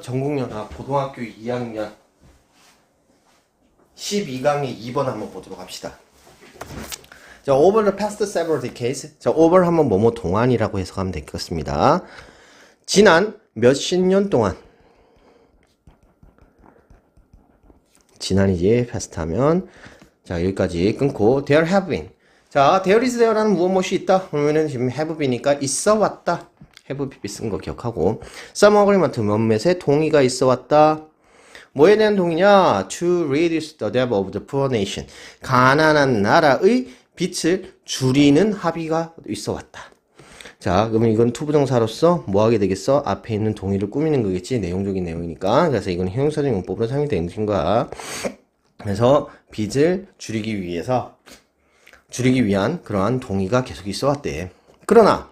전국연합 고등학교 2학년 12강의 2번 한번 보도록 합시다. 자, over the past several decades. 자, over 하면 뭐뭐 동안이라고 해석하면 되겠습니다. 지난 몇십 년 동안. 지난이지, past 하면. 자, 여기까지 끊고, there have been. 자, there is there라는 무엇이 있다. 그러면은 지금 have been이니까 있어 왔다. have been 쓴 거 기억하고. some agreement 몇몇의 동의가 있어 왔다. 뭐에 대한 동의냐? To reduce the debt of the poor nation. 가난한 나라의 빚을 줄이는 합의가 있어 왔다. 자, 그러면 이건 투부정사로서 뭐 하게 되겠어? 앞에 있는 동의를 꾸미는 거겠지? 내용적인 내용이니까. 그래서 이건 형용사적 용법으로 사용이 되는 거야. 그래서 빚을 줄이기 위한 그러한 동의가 계속 있어 왔대. 그러나,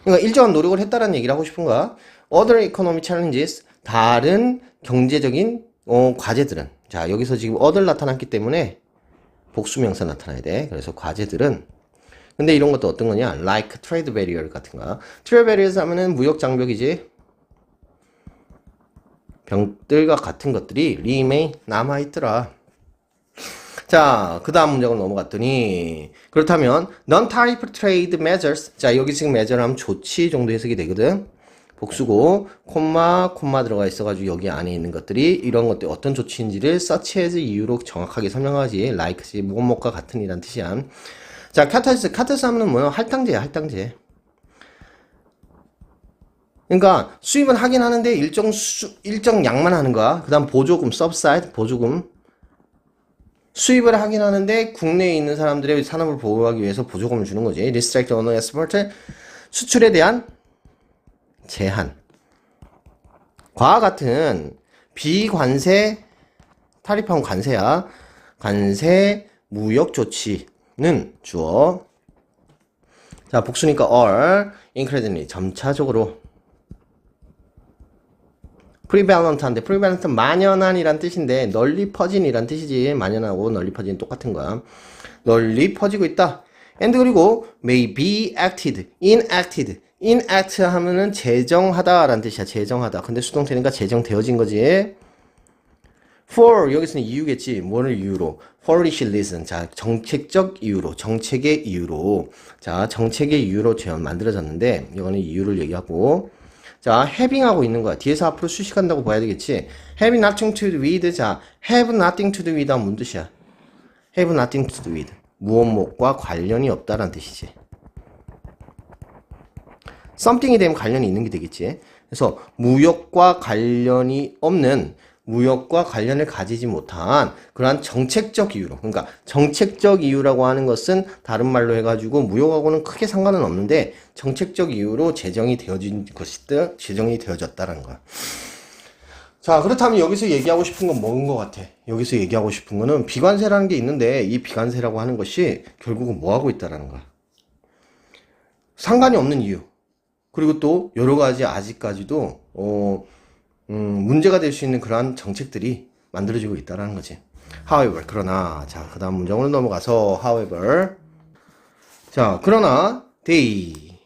그러니까 일정한 노력을 했다라는 얘기를 하고 싶은 거야. Other economic challenges, 다른 경제적인 과제들은, 자, 여기서 지금 other 나타났기 때문에 복수명사 나타나야 돼. 그래서 과제들은, 근데 이런 것도 어떤 거냐? Like trade barrier 같은 거. trade barriers 하면은 무역 장벽이지. 병들과 같은 것들이 remain 남아있더라. 자, 그 다음 문장으로 넘어갔더니, 그렇다면 non-tariff trade measures. 자, 여기 지금 measure 하면 조치 정도 해석이 되거든. 복수고 콤마 들어가 있어가지고 여기 안에 있는 것들이 이런 것들 어떤 조치인지를 such as 이유로 정확하게 설명하지. like지 무엇과 같은 이란 뜻이야. 자, 카타시스 하면은 뭐야? 할당제야, 할당제. 그러니까 수입은 하긴 하는데 일정 양만 하는 거야. 그 다음 보조금, subside, 보조금. 수입을 하긴 하는데 국내에 있는 사람들의 산업을 보호하기 위해서 보조금을 주는 거지. restrict on export, 수출에 대한 제한. 과와 같은 비관세, 타리프하면 관세야. 관세 무역 조치는 주어. 자, 복수니까 all, increasingly, 점차적으로. prevalent한데, prevalent 만연한이란 뜻인데, 널리 퍼진이란 뜻이지. 만연하고 널리 퍼진 똑같은 거야. 널리 퍼지고 있다. and 그리고 may be acted, enacted. enact 하면은 제정하다 라는 뜻이야. 제정하다. 근데 수동태니까 제정되어진 거지. for 여기서는 이유겠지. 뭐를 이유로? policy reason. 자, 정책적 이유로. 정책의 이유로. 자, 정책의 이유로 만들어졌는데 이거는 이유를 얘기하고. 자, having하고 있는 거야. 뒤에서 앞으로 수식한다고 봐야 되겠지. have nothing to do with. 자, have nothing to do with 하면 뭔 뜻이야? have nothing to do with. 무엇과 관련이 없다라는 뜻이지. something이 되면 관련이 있는 게 되겠지. 그래서 무역과 관련이 없는, 무역과 관련을 가지지 못한 그러한 정책적 이유로. 그러니까 정책적 이유라고 하는 것은 다른 말로 해가지고 무역하고는 크게 상관은 없는데 정책적 이유로 제정이 되어졌다라는 거야. 자, 그렇다면 여기서 얘기하고 싶은 건 뭔 것 같아? 여기서 얘기하고 싶은 거는 비관세라는 게 있는데 이 비관세라고 하는 것이 결국은 뭐 하고 있다라는 거야. 상관이 없는 이유. 그리고 또 여러 가지 아직까지도 문제가 될 수 있는 그러한 정책들이 만들어지고 있다는 거지. However, 그러나, 자, 그 다음 문장으로 넘어가서 however, 자, 그러나 they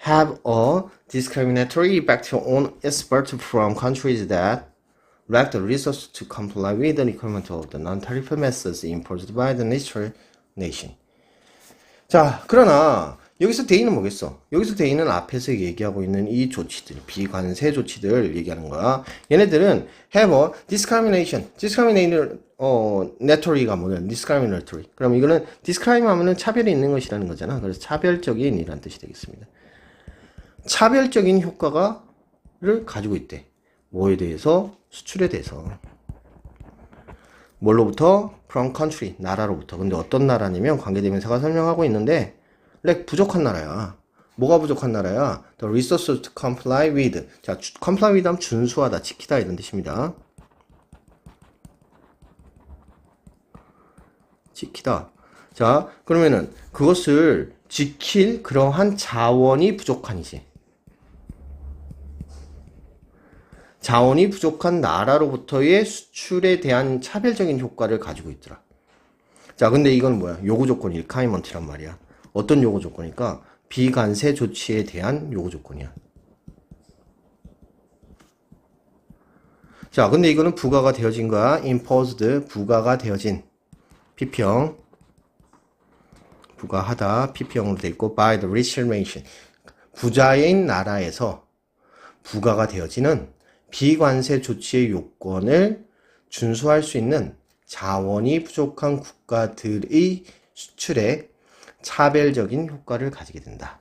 have a discriminatory effect on exports from countries that lack the resources to comply with the requirement of the non-tariff methods imposed by the neutral nation. 자, 그러나 여기서 대의는 뭐겠어? 여기서 대의는 앞에서 얘기하고 있는 이 조치들, 비관세 조치들 얘기하는 거야. 얘네들은 have a discriminatory가 뭐냐? discriminatory. 그럼 이거는 discrime 하면은 차별이 있는 것이라는 거잖아. 그래서 차별적인 이란 뜻이 되겠습니다. 차별적인 효과를 가지고 있대. 뭐에 대해서? 수출에 대해서. 뭘로부터? from country, 나라로부터. 근데 어떤 나라냐면 관계대명사가 설명하고 있는데 부족한 나라야. 뭐가 부족한 나라야? The resources to comply with. 자, comply with 하면 준수하다, 지키다 이런 뜻입니다. 지키다. 자, 그러면은 그것을 지킬 그러한 자원이 부족한이지. 자원이 부족한 나라로부터의 수출에 대한 차별적인 효과를 가지고 있더라. 자, 근데 이건 뭐야? 요구 조건 requirement란 말이야. 어떤 요구 조건일까? 비관세 조치에 대한 요구 조건이야. 자, 근데 이거는 부과가 되어진 거야. imposed, 부과가 되어진. PP형. 부과하다. PP형으로 돼 있고, by the rich nation. 부자인 나라에서 부과가 되어지는 비관세 조치의 요건을 준수할 수 있는 자원이 부족한 국가들의 수출에 차별적인 효과를 가지게 된다.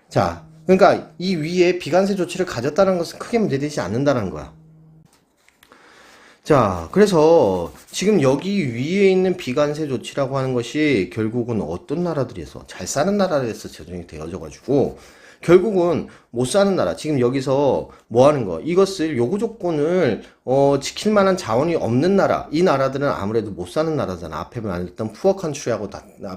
자, 그러니까 이 위에 비관세 조치를 가졌다는 것은 크게 문제되지 않는다는 거야. 자, 그래서 지금 여기 위에 있는 비관세 조치라고 하는 것이 결국은 어떤 나라들에서 잘 사는 나라에서 제정이 되어져 가지고 결국은 못 사는 나라, 지금 여기서 뭐 하는 거, 이것을 요구 조건을 지킬 만한 자원이 없는 나라, 이 나라들은 아무래도 못 사는 나라잖아. 앞에 말했던 푸어 컨트리하고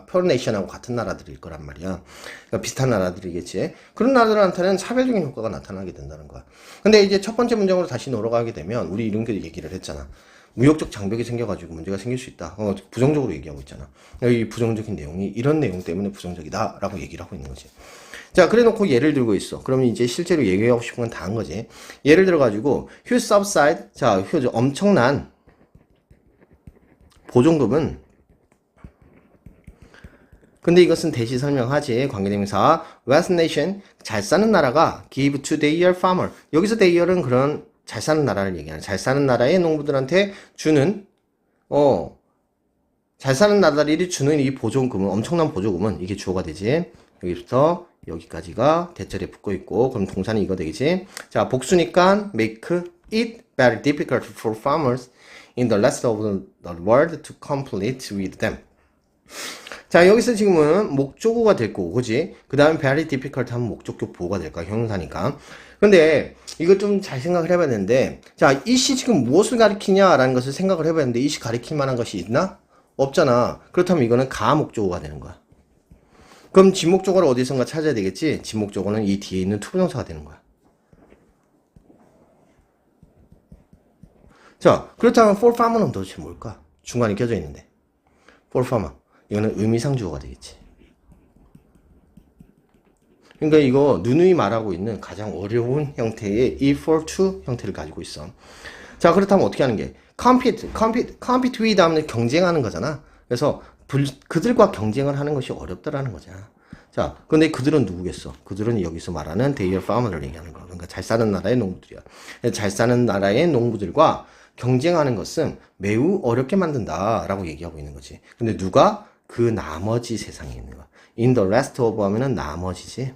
푸어 네이션하고 같은 나라들일 거란 말이야. 그러니까 비슷한 나라들이겠지. 그런 나라들한테는 차별적인 효과가 나타나게 된다는 거야. 근데 이제 첫 번째 문장으로 다시 돌아가게 되면 우리 이런 게 얘기를 했잖아. 무역적 장벽이 생겨가지고 문제가 생길 수 있다. 부정적으로 얘기하고 있잖아. 이 부정적인 내용이 이런 내용 때문에 부정적이다라고 얘기를 하고 있는 거지. 자, 그래 놓고 예를 들고 있어. 그러면 이제 실제로 얘기하고 싶은 건 다 한 거지. 예를 들어가지고, huge subside. 자, huge, 엄청난 보존금은, 근데 이것은 대시 설명하지. 관계대명사, West nation, 잘 사는 나라가 give to their farmer. 여기서 theyer은 그런 잘 사는 나라를 얘기하는, 잘 사는 나라의 농부들한테 주는, 잘 사는 나라들이 주는 이 보존금은, 엄청난 보조금은, 이게 주어가 되지. 여기부터 여기까지가 대절에 붙고 있고, 그럼 동사는 이거 되겠지. 자, 복수니까 make it very difficult for farmers in the rest of the world to compete with them. 자, 여기서 지금은 목조구가 될 거고, 그지? 그 다음에 very difficult 하면 목적격 보호가 될까? 형용사니까. 근데 이거 좀 잘 생각을 해봐야 되는데, 자, 이 시 지금 무엇을 가리키냐라는 것을 생각을 해봐야 되는데, 이 시 가리킬 만한 것이 있나? 없잖아. 그렇다면 이거는 가목조구가 되는 거야. 그럼 지목적어를 어디선가 찾아야 되겠지? 지목적어는 이 뒤에 있는 투부정사가 되는 거야. 자, 그렇다면 for farmer는 도대체 뭘까? 중간에 껴져 있는데. for farmer. 이거는 의미상주어가 되겠지. 그러니까 이거 누누이 말하고 있는 가장 어려운 형태의 이 for to 형태를 가지고 있어. 자, 그렇다면 어떻게 하는 게? compete with 하면 경쟁하는 거잖아. 그래서 그들과 경쟁을 하는 것이 어렵다라는 거잖아. 자, 근데 그들은 누구겠어? 그들은 여기서 말하는 their farmer를 얘기하는 거. 그러니까 잘 사는 나라의 농부들이야. 잘 사는 나라의 농부들과 경쟁하는 것은 매우 어렵게 만든다라고 얘기하고 있는 거지. 근데 누가? 그 나머지 세상에 있는 거야. in the rest of 하면은 나머지지.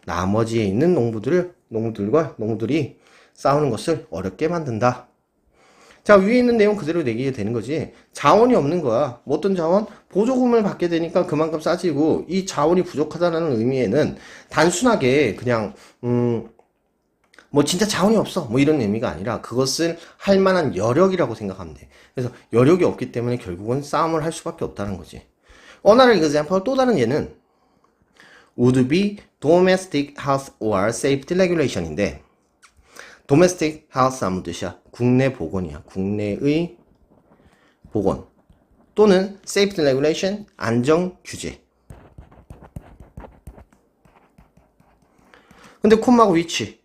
나머지에 있는 농부들이 싸우는 것을 어렵게 만든다. 자, 위에 있는 내용 그대로 내기게 되는 거지. 자원이 없는 거야. 뭐 어떤 자원? 보조금을 받게 되니까 그만큼 싸지고, 이 자원이 부족하다는 의미에는 단순하게 그냥 뭐 진짜 자원이 없어 뭐 이런 의미가 아니라 그것을 할 만한 여력이라고 생각하면 돼. 그래서 여력이 없기 때문에 결국은 싸움을 할 수밖에 없다는 거지. Another example, 또 다른 예는 would be domestic health or safety regulation인데, domestic health 아무 뜻이야? 국내 보건이야. 국내의 보건 또는 safety regulation, 안정 규제. 근데 콤마고 위치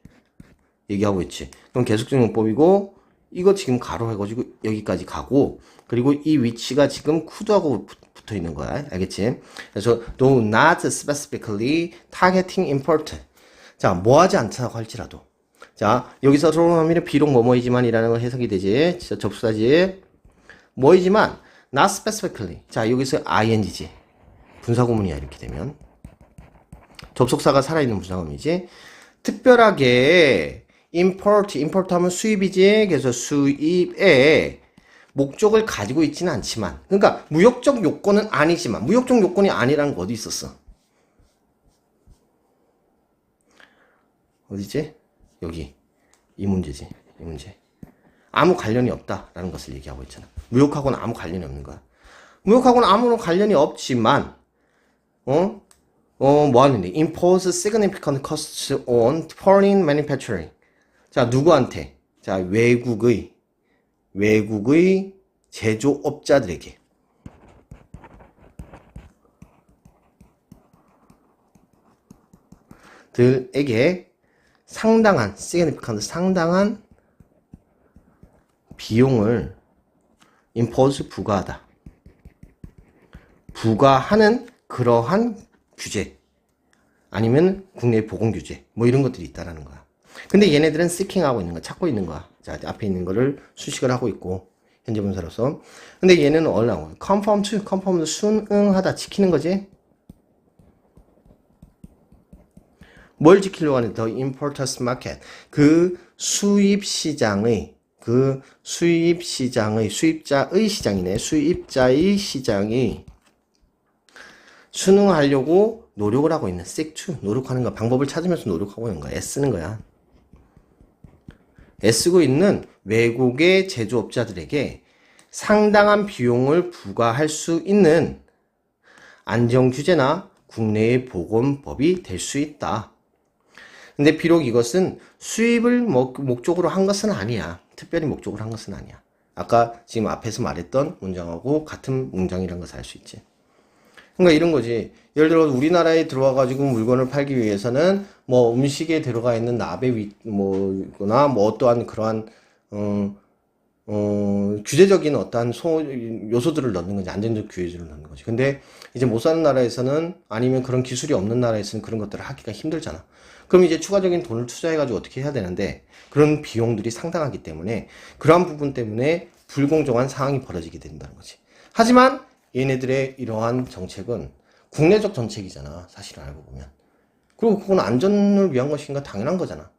얘기하고 있지. 그럼 계속적용법이고, 이거 지금 가로 해가지고 여기까지 가고, 그리고 이 위치가 지금 쿠드하고 붙어 있는 거야. 알겠지? 그래서 do not specifically targeting important. 자, 뭐 하지 않다고 할지라도. 자, 여기서 소로나미는 비록 뭐뭐이지만 이라는 거 해석이 되지. 접수사지. 뭐이지만 not specifically. 자, 여기서 ing지. 분사구문이야, 이렇게 되면. 접속사가 살아있는 분사구문이지. 특별하게 import 하면 수입이지. 그래서 수입에 목적을 가지고 있지는 않지만, 그러니까 무역적 요건은 아니지만, 무역적 요건이 아니라는 거 어디 있었어? 어디지? 여기. 이 문제지. 이 문제. 아무 관련이 없다라는 것을 얘기하고 있잖아. 무역하고는 아무 관련이 없는 거야. 무역하고는 아무런 관련이 없지만, 뭐 하는데? impose significant costs on foreign manufacturing. 자, 누구한테? 자, 외국의 제조업자들에게. 상당한 significant, 상당한 비용을 impose 부과하다. 부과하는 그러한 규제. 아니면 국내 보건 규제. 뭐 이런 것들이 있다라는 거야. 근데 얘네들은 seeking하고 있는 거야. 찾고 있는 거야. 자, 앞에 있는 거를 수식을 하고 있고. 현재 분사로서. 근데 얘는 얼라고. conform to, conform 순응하다. 지키는 거지. 뭘 지키려고 하는 the importers market. 그 수입 시장의 수입자의 시장이네. 수입자의 시장이 순응하려고 노력을 하고 있는 seek to 노력하는 거 방법을 찾으면서 노력하고 있는 거야. 애쓰는 거야. 애쓰고 있는 외국의 제조업자들에게 상당한 비용을 부과할 수 있는 안전규제나 국내의 보건법이 될 수 있다. 근데 비록 이것은 수입을 목적으로 한 것은 아니야. 특별히 목적으로 한 것은 아니야. 아까 지금 앞에서 말했던 문장하고 같은 문장이라는 것을 알 수 있지. 그러니까 이런 거지. 예를 들어 우리나라에 들어와가지고 물건을 팔기 위해서는 뭐 음식에 들어가 있는 납의 뭐거나 뭐 어떠한 그러한 규제적인 어떠한 요소들을 넣는 거지. 안전적 규제를 넣는 거지. 근데 이제 못 사는 나라에서는 아니면 그런 기술이 없는 나라에서는 그런 것들을 하기가 힘들잖아. 그럼 이제 추가적인 돈을 투자해가지고 어떻게 해야 되는데 그런 비용들이 상당하기 때문에 그러한 부분 때문에 불공정한 상황이 벌어지게 된다는 거지. 하지만 얘네들의 이러한 정책은 국내적 정책이잖아. 사실은 알고 보면. 그리고 그건 안전을 위한 것인가 당연한 거잖아.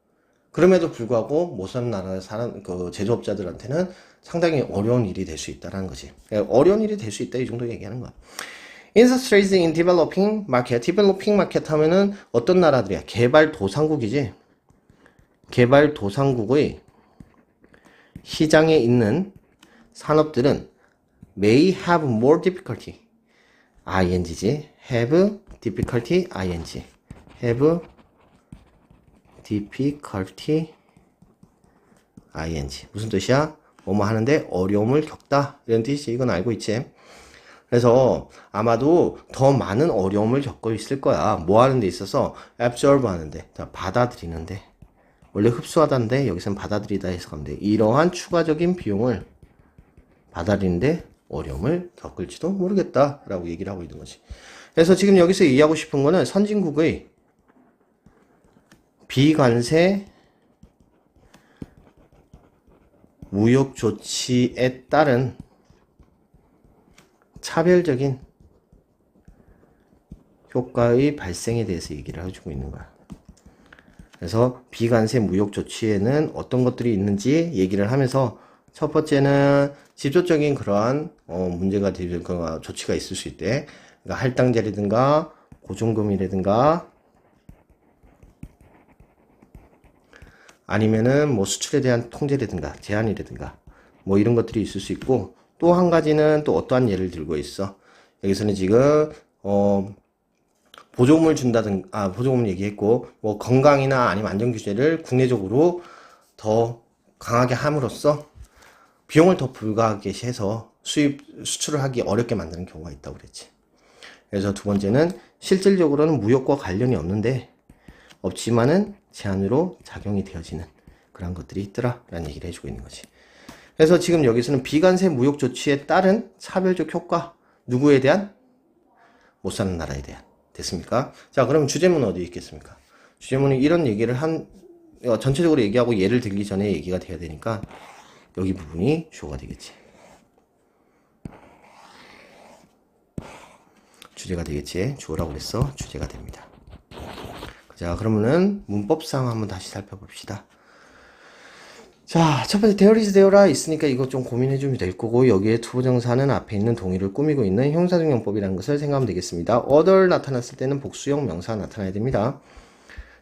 그럼에도 불구하고 못 사는 나라에 사는 그 제조업자들한테는 상당히 어려운 일이 될 수 있다는 거지. 어려운 일이 될 수 있다 이 정도 얘기하는 거야. Industries in developing market. developing market 하면은 어떤 나라들이야? 개발도상국이지. 개발도상국의 시장에 있는 산업들은 may have more difficulty. ing지. have difficulty ing. have difficulty ing. 무슨 뜻이야? 뭐뭐 하는데 어려움을 겪다. 이런 뜻이지. 이건 알고 있지. 그래서 아마도 더 많은 어려움을 겪고 있을 거야. 뭐 하는 데 있어서 absorb 하는데, 받아들이는데. 원래 흡수하다인데 여기서는 받아들이다 해서 가면 돼. 이러한 추가적인 비용을 받아들이는데 어려움을 겪을지도 모르겠다라고 얘기를 하고 있는 거지. 그래서 지금 여기서 얘기하고 싶은 거는 선진국의 비관세 무역 조치에 따른 차별적인 효과의 발생에 대해서 얘기를 해주고 있는 거야. 그래서 비관세 무역 조치에는 어떤 것들이 있는지 얘기를 하면서 첫 번째는 직접적인 그러한 문제가 되는 조치가 있을 수 있대. 그러니까 할당제라든가 고정금이라든가 아니면은 뭐 수출에 대한 통제라든가 제한이라든가 뭐 이런 것들이 있을 수 있고 또 한 가지는 또 어떠한 예를 들고 있어. 여기서는 지금 보조금을 준다든가 보조금을 얘기했고 뭐 건강이나 아니면 안전 규제를 국내적으로 더 강하게 함으로써 비용을 더 불가하게 해서 수출을 하기 어렵게 만드는 경우가 있다고 그랬지. 그래서 두 번째는 실질적으로는 무역과 관련이 없지만은 제한으로 작용이 되어지는 그런 것들이 있더라 라는 얘기를 해주고 있는 거지. 그래서 지금 여기서는 비관세 무역 조치에 따른 차별적 효과 누구에 대한? 못 사는 나라에 대한. 됐습니까? 자, 그럼 주제문은 어디 있겠습니까? 주제문은 이런 얘기를 전체적으로 얘기하고 예를 들기 전에 얘기가 돼야 되니까 여기 부분이 주어가 되겠지. 주제가 되겠지. 주어라고 그랬어. 주제가 됩니다. 자, 그러면은 문법상 한번 다시 살펴봅시다. 자, 첫 번째 there is there라 있으니까 이거 좀 고민해주면 될 거고 여기에 투부정사는 앞에 있는 동의를 꾸미고 있는 형사중용법이라는 것을 생각하면 되겠습니다. other 나타났을 때는 복수형 명사가 나타나야 됩니다.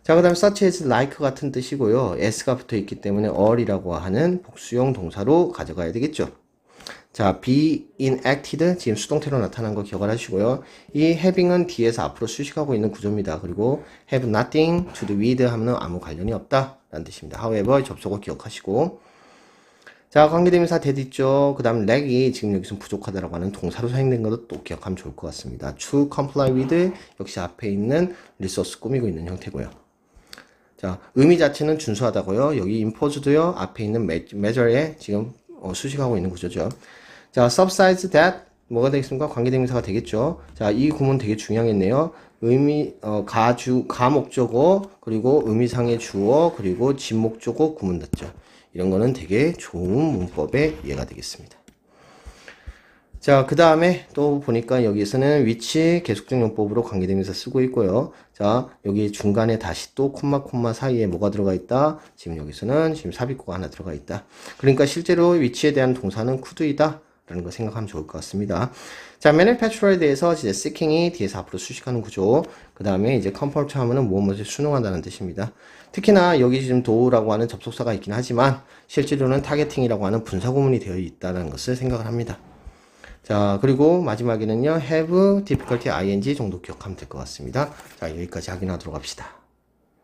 자, 그 다음에 such as like 같은 뜻이고요. s가 붙어 있기 때문에 all이라고 하는 복수형 동사로 가져가야 되겠죠. 자, be enacted 지금 수동태로 나타난 거 기억을 하시고요. 이 having은 뒤에서 앞으로 수식하고 있는 구조입니다. 그리고 have nothing to do with 하면 아무 관련이 없다 라는 뜻입니다. however 접속어 기억하시고 자, 관계대명사 that 있죠. 그 다음 lag이 지금 여기서 부족하다라고 하는 동사로 사용된 것도 또 기억하면 좋을 것 같습니다. to comply with 역시 앞에 있는 resource 꾸미고 있는 형태고요. 자, 의미 자체는 준수하다고요. 여기 impose도요. 앞에 있는 measure에 지금 수식하고 있는 구조죠. 자, subsides that 뭐가 되겠습니까? 관계대명사가 되겠죠. 자, 이 구문 되게 중요하겠네요. 가목적어, 그리고 의미상의 주어, 그리고 진목적어 구문 닫죠. 이런 거는 되게 좋은 문법의 예가 되겠습니다. 자, 그 다음에 또 보니까 여기에서는 which 계속적 용법으로 관계대명사 쓰고 있고요. 자, 여기 중간에 다시 또 콤마 사이에 뭐가 들어가 있다? 지금 여기서는 지금 삽입구가 하나 들어가 있다. 그러니까 실제로 which에 대한 동사는 could이다 라는 거 생각하면 좋을 것 같습니다. 자, manufacturer에 대해서 이제 seeking이 뒤에서 앞으로 수식하는 구조. 그 다음에 이제 comfort 하면은 무엇을 수능한다는 뜻입니다. 특히나 여기 지금 do라고 하는 접속사가 있긴 하지만 실제로는 targeting이라고 하는 분사구문이 되어 있다는 것을 생각을 합니다. 자, 그리고 마지막에는요, have difficulty ing 정도 기억하면 될 것 같습니다. 자, 여기까지 확인하도록 합시다.